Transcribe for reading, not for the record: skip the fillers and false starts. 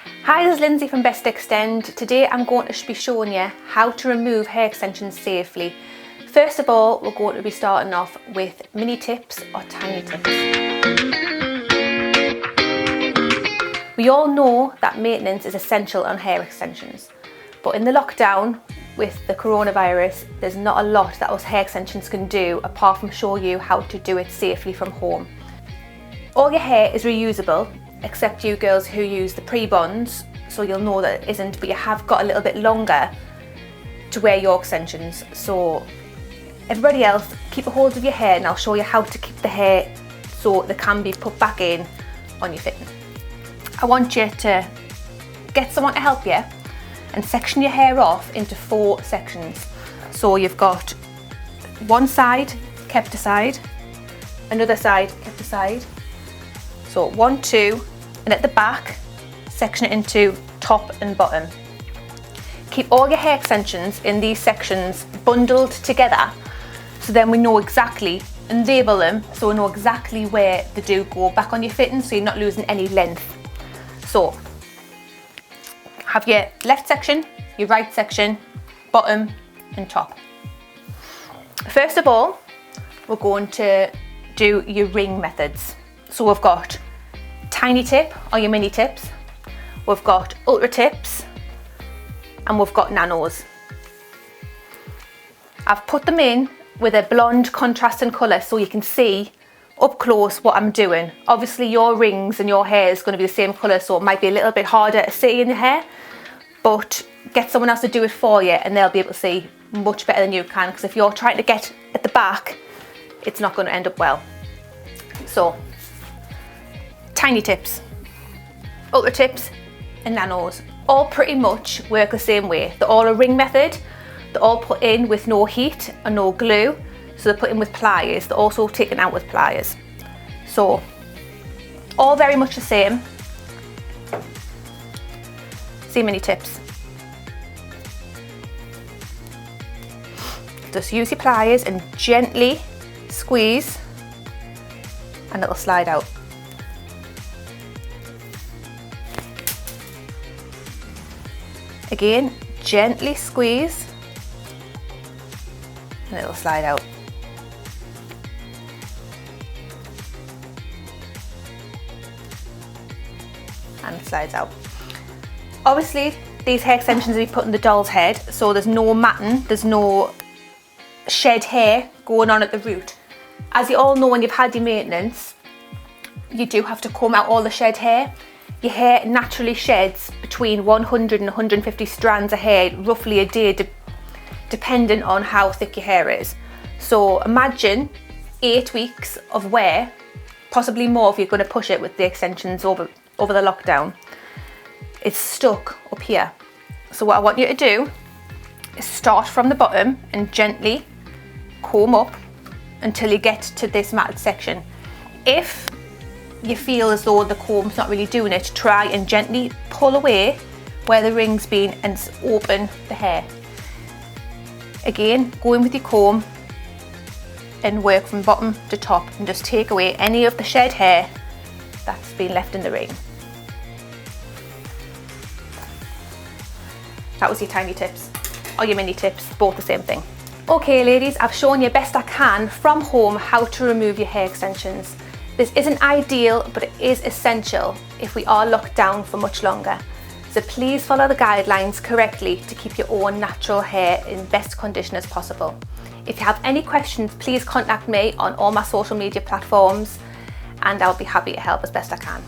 Hi, this is Lindsay from Best Extend. Today I'm going to be showing you how to remove hair extensions safely. First of all, we're going to be starting off with mini tips or tiny tips. We all know that maintenance is essential on hair extensions, but in the lockdown with the coronavirus, there's not a lot that us hair extensions can do apart from show you how to do it safely from home. All your hair is reusable, except you girls who use the pre-bonds, so you'll know that it isn't, but you have got a little bit longer to wear your extensions. So everybody else, keep a hold of your hair and I'll show you how to keep the hair so they can be put back in on your fitting. I want you to get someone to help you and section your hair off into 4 sections. So you've got one side kept aside, another side kept aside. So 1, 2, and at the back, section it into top and bottom. Keep all your hair extensions in these sections bundled together, so then we know exactly, and label them so we know exactly where they do go back on your fitting, so you're not losing any length. So have your left section, your right section, bottom and top. First of all, we're going to do your ring methods. So we've got tiny tip or your mini tips, we've got ultra tips, and we've got nanos. I've put them in with a blonde contrasting colour so you can see up close what I'm doing. Obviously your rings and your hair is going to be the same colour, so it might be a little bit harder to see in your hair, but get someone else to do it for you and they'll be able to see much better than you can, because if you're trying to get at the back, it's not going to end up well. So tiny tips, ultra tips and nanos all pretty much work the same way. They're all a ring method, they're all put in with no heat and no glue, so they're put in with pliers, they're also taken out with pliers. So all very much the same. See mini tips. Just use your pliers and gently squeeze and it'll slide out. Again, gently squeeze and it'll slide out. And it slides out. Obviously, these hair extensions we put in the doll's head, so there's no matting, there's no shed hair going on at the root. As you all know, when you've had your maintenance, you do have to comb out all the shed hair. Your hair naturally sheds between 100 and 150 strands of hair roughly a day, depending on how thick your hair is. So imagine 8 weeks of wear, possibly more if you're going to push it with the extensions over the lockdown. It's stuck up here. So what I want you to do is start from the bottom and gently comb up until you get to this matted section. If you feel as though the comb's not really doing it, try and gently pull away where the ring's been and open the hair. Again, go in with your comb and work from bottom to top and just take away any of the shed hair that's been left in the ring. That was your tiny tips or your mini tips, both the same thing. Okay ladies, I've shown you best I can from home how to remove your hair extensions. This isn't ideal, but it is essential if we are locked down for much longer. So please follow the guidelines correctly to keep your own natural hair in best condition as possible. If you have any questions, please contact me on all my social media platforms and I'll be happy to help as best I can.